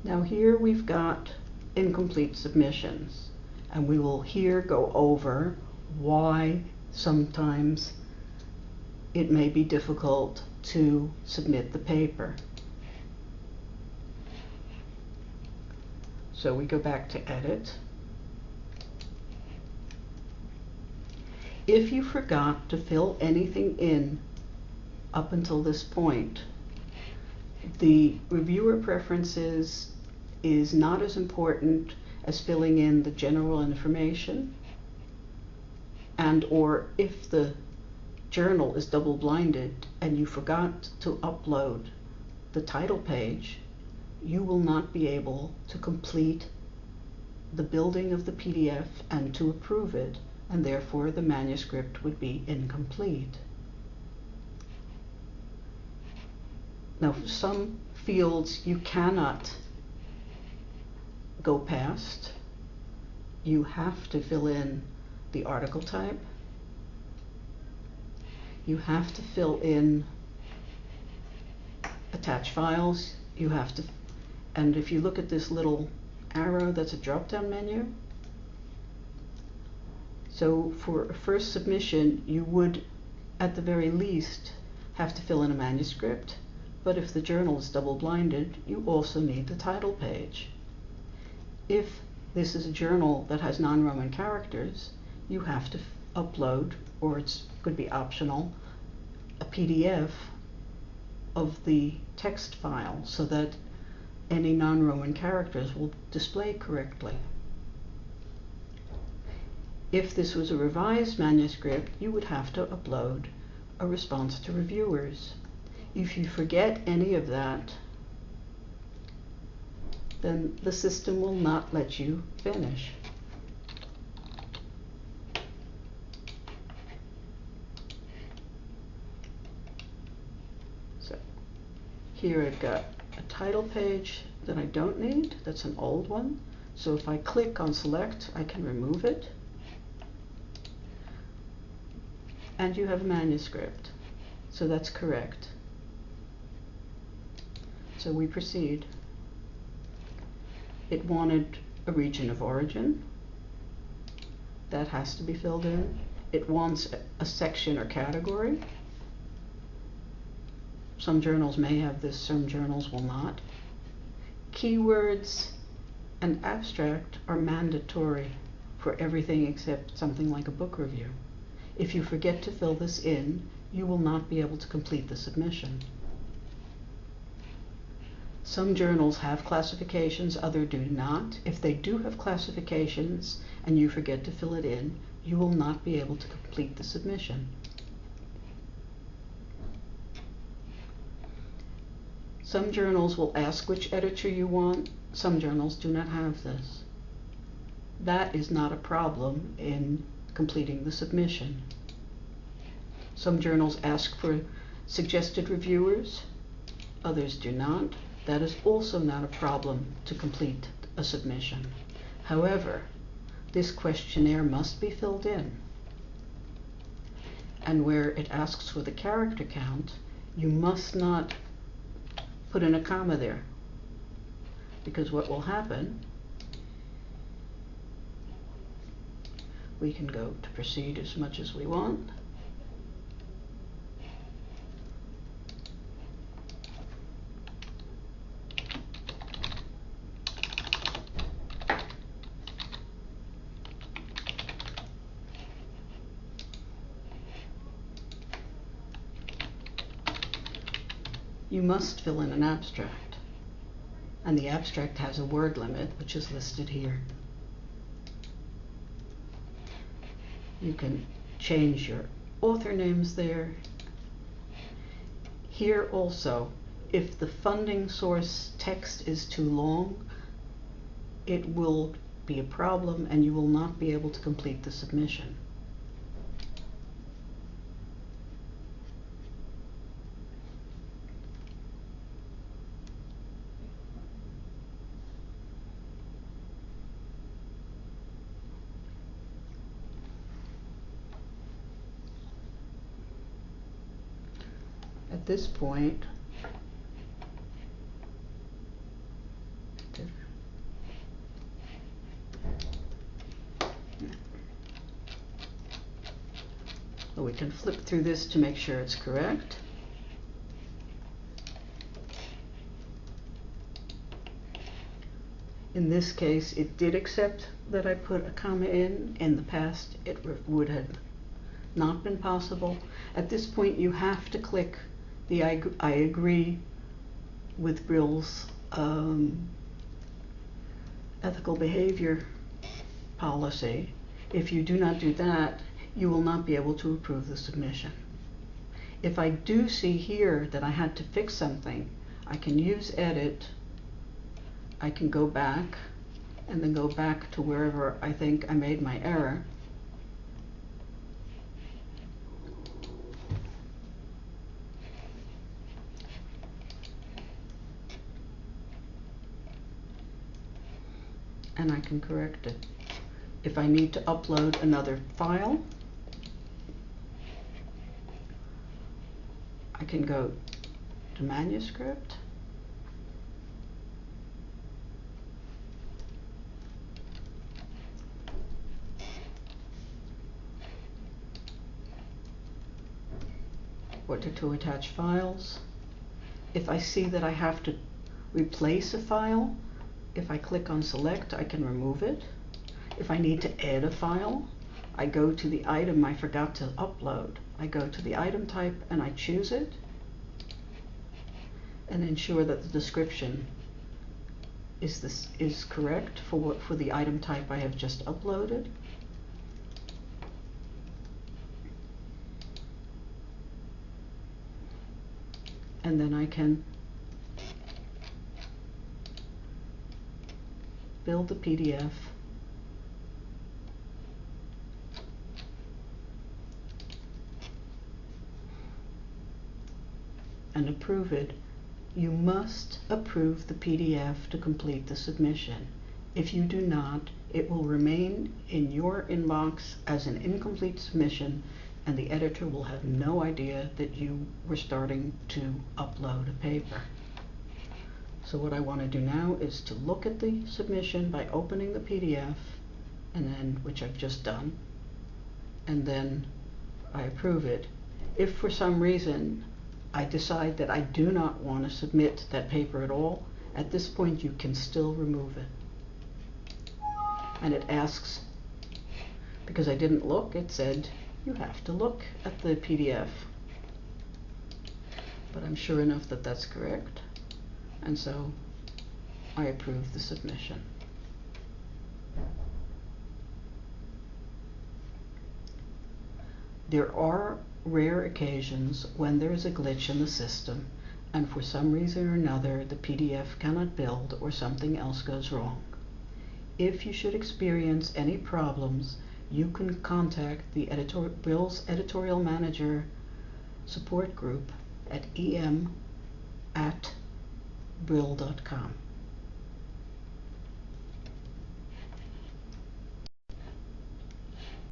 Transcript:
Now here we've got incomplete submissions, and we will here go over why sometimes it may be difficult to submit the paper. So we go back to Edit. If you forgot to fill anything in up until this point, the reviewer preferences is not as important as filling in the general information, and or if the journal is double-blinded and you forgot to upload the title page, you will not be able to complete the building of the PDF and to approve it, and therefore the manuscript would be incomplete. Now, for some fields you cannot go past. You have to fill in the article type. You have to fill in attach files. You have to, and if you look at this little arrow, that's a drop-down menu. So for a first submission, you would, at the very least, have to fill in a manuscript. But if the journal is double-blinded, you also need the title page. If this is a journal that has non-Roman characters, you have to upload, or it could be optional, a PDF of the text file so that any non-Roman characters will display correctly. If this was a revised manuscript, you would have to upload a response to reviewers. If you forget any of that, then the system will not let you finish. So here I've got a title page that I don't need. That's an old one. So if I click on select, I can remove it. And you have a manuscript. So that's correct. So we proceed. It wanted a region of origin. That has to be filled in. It wants a section or category. Some journals may have this, some journals will not. Keywords and abstract are mandatory for everything except something like a book review. If you forget to fill this in, you will not be able to complete the submission. Some journals have classifications, others do not. If they do have classifications and you forget to fill it in, you will not be able to complete the submission. Some journals will ask which editor you want. Some journals do not have this. That is not a problem in completing the submission. Some journals ask for suggested reviewers, others do not. That is also not a problem to complete a submission. However, this questionnaire must be filled in. And where it asks for the character count, you must not put in a comma there. Because what will happen, we can go to proceed as much as we want. You must fill in an abstract, and the abstract has a word limit, which is listed here. You can change your author names there. Here also, if the funding source text is too long, it will be a problem and you will not be able to complete the submission. At this point, So we can flip through this to make sure it's correct. In this case, it did accept that I put a comma in. In the past, it would have not been possible. At this point, you have to click the I agree with Brill's ethical behavior policy. If you do not do that, you will not be able to approve the submission. If I do see here that I had to fix something, I can use edit. I can go back and then go back to wherever I think I made my error. And I can correct it. If I need to upload another file, I can go to manuscript, or to attach files. If I see that I have to replace a file, if I click on select, I can remove it. If I need to add a file, I go to the item I forgot to upload. I go to the item type and I choose it and ensure that the description is correct for the item type I have just uploaded. And then I can build the PDF and approve it. You must approve the PDF to complete the submission. If you do not, it will remain in your inbox as an incomplete submission, and the editor will have no idea that you were starting to upload a paper. So what I want to do now is to look at the submission by opening the PDF, and then, which I've just done, and then I approve it. If for some reason I decide that I do not want to submit that paper at all, at this point you can still remove it. And it asks, because I didn't look, it said you have to look at the PDF. But I'm sure enough that that's correct, and so I approve the submission. There are rare occasions when there is a glitch in the system and for some reason or another the PDF cannot build or something else goes wrong. If you should experience any problems, you can contact the Brill's Editorial Manager support group at em@brill.com.